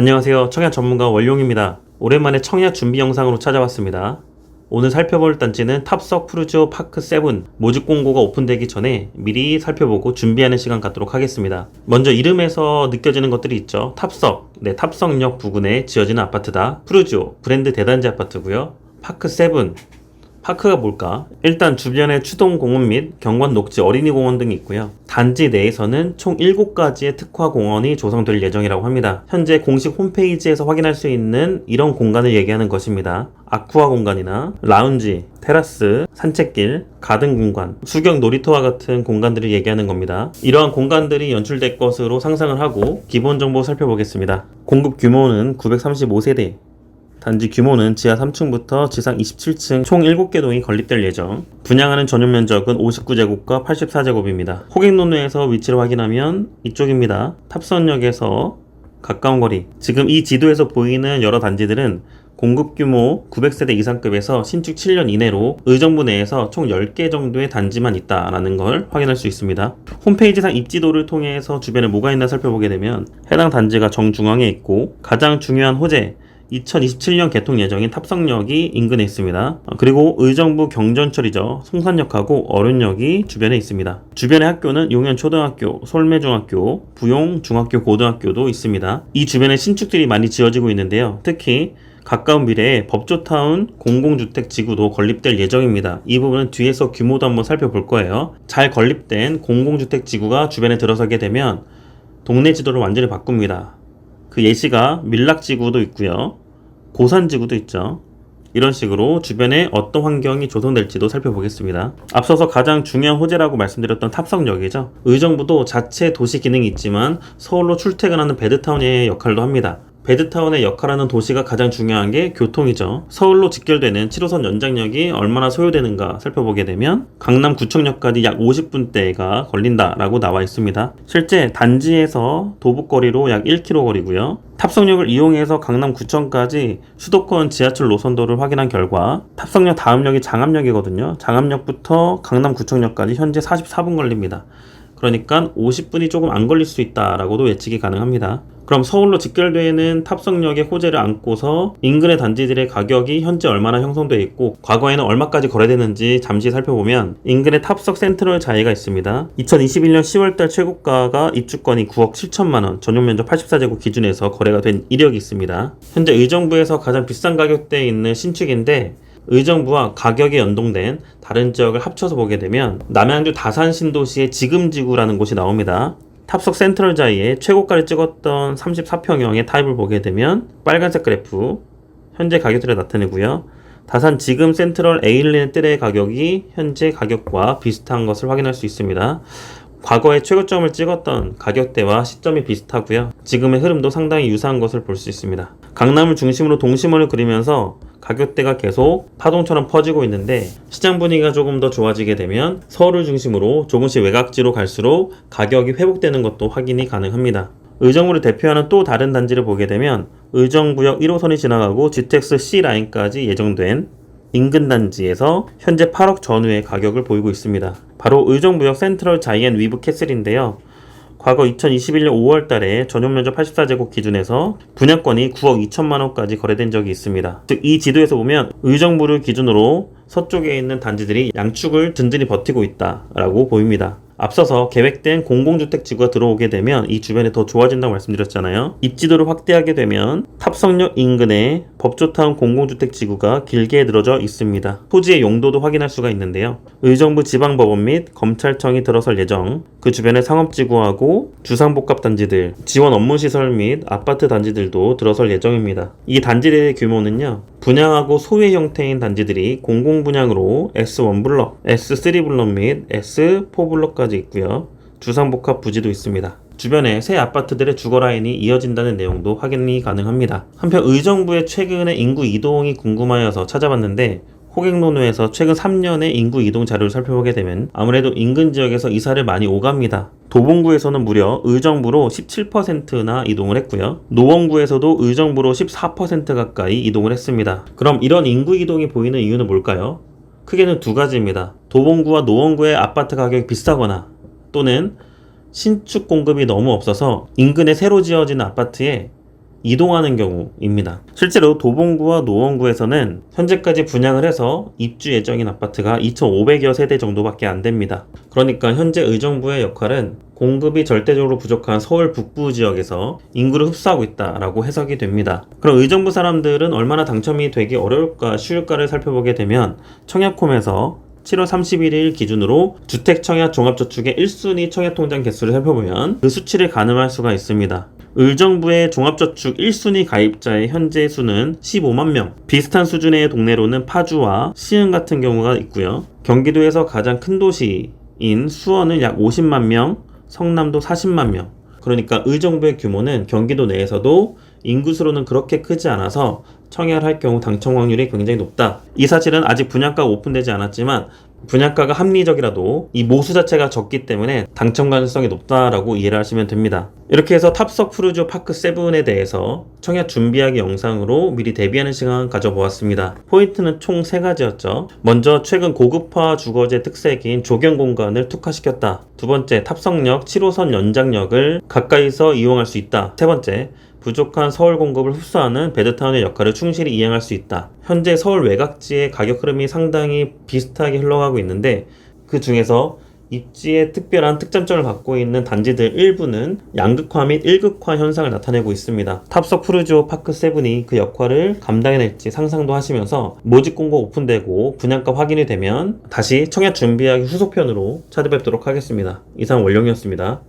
안녕하세요. 청약 전문가 원룡입니다. 오랜만에 청약 준비 영상으로 찾아왔습니다. 오늘 살펴볼 단지는 탑석 푸르지오 파크 7 모집 공고가 오픈되기 전에 미리 살펴보고 준비하는 시간 갖도록 하겠습니다. 먼저 이름에서 느껴지는 것들이 있죠. 탑석, 탑석역 부근에 지어지는 아파트다. 푸르지오, 브랜드 대단지 아파트고요. 파크 7, 파크가 뭘까? 일단 주변에 추동 공원 및 경관 녹지 어린이 공원 등이 있고요. 단지 내에서는 총 7가지의 특화 공원이 조성될 예정이라고 합니다. 현재 공식 홈페이지에서 확인할 수 있는 이런 공간을 얘기하는 것입니다. 아쿠아 공간이나 라운지, 테라스, 산책길, 가든 공간, 수경 놀이터와 같은 공간들을 얘기하는 겁니다. 이러한 공간들이 연출될 것으로 상상을 하고 기본 정보 살펴보겠습니다. 공급 규모는 935세대, 단지 규모는 지하 3층부터 지상 27층 총 7개 동이 건립될 예정. 분양하는 전용 면적은 59제곱과 84제곱입니다. 호객노루에서 위치를 확인하면 이쪽입니다. 탑선역에서 가까운 거리. 지금 이 지도에서 보이는 여러 단지들은 공급 규모 900세대 이상급에서 신축 7년 이내로 의정부 내에서 총 10개 정도의 단지만 있다라는 걸 확인할 수 있습니다. 홈페이지상 입지도를 통해서 주변에 뭐가 있나 살펴보게 되면 해당 단지가 정중앙에 있고 가장 중요한 호재 2027년 개통 예정인 탑석역이 인근에 있습니다. 그리고 의정부 경전철이죠. 송산역하고 어른역이 주변에 있습니다. 주변의 학교는 용현초등학교, 솔매중학교, 부용중학교 고등학교도 있습니다. 이 주변에 신축들이 많이 지어지고 있는데요. 특히 가까운 미래에 법조타운 공공주택 지구도 건립될 예정입니다. 이 부분은 뒤에서 규모도 한번 살펴볼 거예요. 잘 건립된 공공주택 지구가 주변에 들어서게 되면 동네 지도를 완전히 바꿉니다. 그 예시가 밀락지구도 있고요. 고산지구도 있죠. 이런 식으로 주변에 어떤 환경이 조성될지도 살펴보겠습니다. 앞서서 가장 중요한 호재라고 말씀드렸던 탑석역이죠. 의정부도 자체 도시 기능이 있지만 서울로 출퇴근하는 배드타운의 역할도 합니다. 배드타운의 역할하는 도시가 가장 중요한 게 교통이죠. 서울로 직결되는 7호선 연장역이 얼마나 소요되는가 살펴보게 되면 강남구청역까지 약 50분대가 걸린다라고 나와 있습니다. 실제 단지에서 도보거리로 약 1km 거리고요. 탑석역을 이용해서 강남구청까지 수도권 지하철 노선도를 확인한 결과 탑석역 다음 역이 장암역이거든요. 장암역부터 강남구청역까지 현재 44분 걸립니다. 그러니까 50분이 조금 안 걸릴 수 있다라고도 예측이 가능합니다. 그럼 서울로 직결되는 탑석역의 호재를 안고서 인근의 단지들의 가격이 현재 얼마나 형성되어 있고 과거에는 얼마까지 거래되는지 잠시 살펴보면 인근의 탑석 센트럴 자이가 있습니다. 2021년 10월달 최고가가 입주권이 9억 7천만원, 전용 면적 84제곱 기준에서 거래가 된 이력이 있습니다. 현재 의정부에서 가장 비싼 가격대에 있는 신축인데 의정부와 가격이 연동된 다른 지역을 합쳐서 보게 되면 남양주 다산 신도시의 지금지구라는 곳이 나옵니다. 탑석 센트럴 자이의 최고가를 찍었던 34평형의 타입을 보게 되면 빨간색 그래프 현재 가격대를 나타내고요. 다산 지금 센트럴 에일리의 뜰의 가격이 현재 가격과 비슷한 것을 확인할 수 있습니다. 과거에 최고점을 찍었던 가격대와 시점이 비슷하고요. 지금의 흐름도 상당히 유사한 것을 볼 수 있습니다. 강남을 중심으로 동심원을 그리면서 가격대가 계속 파동처럼 퍼지고 있는데 시장 분위기가 조금 더 좋아지게 되면 서울을 중심으로 조금씩 외곽지로 갈수록 가격이 회복되는 것도 확인이 가능합니다. 의정부를 대표하는 또 다른 단지를 보게 되면 의정부역 1호선이 지나가고 GTX C라인까지 예정된 인근 단지에서 현재 8억 전후의 가격을 보이고 있습니다. 바로 의정부역 센트럴 자이앤 위브 캐슬인데요. 과거 2021년 5월 달에 전용 면적 84제곱 기준에서 분양권이 9억 2천만원까지 거래된 적이 있습니다. 즉 이 지도에서 보면 의정부를 기준으로 서쪽에 있는 단지들이 양축을 든든히 버티고 있다라고 보입니다. 앞서서 계획된 공공주택 지구가 들어오게 되면 이 주변에 더 좋아진다고 말씀드렸잖아요. 입지도를 확대하게 되면 탑석역 인근에 법조타운 공공주택 지구가 길게 늘어져 있습니다. 토지의 용도도 확인할 수가 있는데요. 의정부 지방법원 및 검찰청이 들어설 예정, 그 주변의 상업지구하고 주상복합단지들, 지원 업무시설 및 아파트 단지들도 들어설 예정입니다. 이 단지들의 규모는요, 분양하고 소외 형태인 단지들이 공공분양으로 S1블럭, S3블럭 및 S4블럭까지 있고요. 주상복합 부지도 있습니다. 주변에 새 아파트들의 주거라인이 이어진다는 내용도 확인이 가능합니다. 한편 의정부의 최근의 인구 이동이 궁금하여서 찾아봤는데 호객노루에서 최근 3년의 인구 이동 자료를 살펴보게 되면 아무래도 인근 지역에서 이사를 많이 오갑니다. 도봉구에서는 무려 의정부로 17%나 이동을 했고요. 노원구에서도 의정부로 14% 가까이 이동을 했습니다. 그럼 이런 인구 이동이 보이는 이유는 뭘까요? 크게는 두 가지입니다. 도봉구와 노원구의 아파트 가격이 비싸거나 또는 신축 공급이 너무 없어서 인근에 새로 지어진 아파트에 이동하는 경우입니다. 실제로 도봉구와 노원구에서는 현재까지 분양을 해서 입주 예정인 아파트가 2,500여 세대 정도밖에 안 됩니다. 그러니까 현재 의정부의 역할은 공급이 절대적으로 부족한 서울 북부 지역에서 인구를 흡수하고 있다라고 해석이 됩니다. 그럼 의정부 사람들은 얼마나 당첨이 되기 어려울까 쉬울까를 살펴보게 되면 청약홈에서 7월 31일 기준으로 주택청약 종합저축의 1순위 청약통장 개수를 살펴보면 그 수치를 가늠할 수가 있습니다. 의정부의 종합저축 1순위 가입자의 현재 수는 15만 명, 비슷한 수준의 동네로는 파주와 시흥 같은 경우가 있고요. 경기도에서 가장 큰 도시인 수원은 약 50만 명, 성남도 40만 명. 그러니까 의정부의 규모는 경기도 내에서도 인구수로는 그렇게 크지 않아서 청약을 할 경우 당첨 확률이 굉장히 높다. 이 사실은 아직 분양가가 오픈되지 않았지만 분양가가 합리적이라도 이 모수 자체가 적기 때문에 당첨 가능성이 높다라고 이해를 하시면 됩니다. 이렇게 해서 탑석 푸르지오 파크 7에 대해서 청약 준비하기 영상으로 미리 대비하는 시간 가져보았습니다. 포인트는 총 3가지였죠. 먼저 최근 고급화 주거지의 특색인 조경 공간을 특화시켰다. 두 번째, 탑석역 7호선 연장역을 가까이서 이용할 수 있다. 세 번째, 부족한 서울 공급을 흡수하는 베드타운의 역할을 충실히 이행할 수 있다. 현재 서울 외곽지의 가격 흐름이 상당히 비슷하게 흘러가고 있는데 그 중에서 입지에 특별한 특장점을 갖고 있는 단지들 일부는 양극화 및 일극화 현상을 나타내고 있습니다. 탑석 푸르지오 파크 7이 그 역할을 감당해낼지 상상도 하시면서 모집 공고 오픈되고 분양가 확인이 되면 다시 청약 준비하기 후속편으로 찾아뵙도록 하겠습니다. 이상 원룡이었습니다.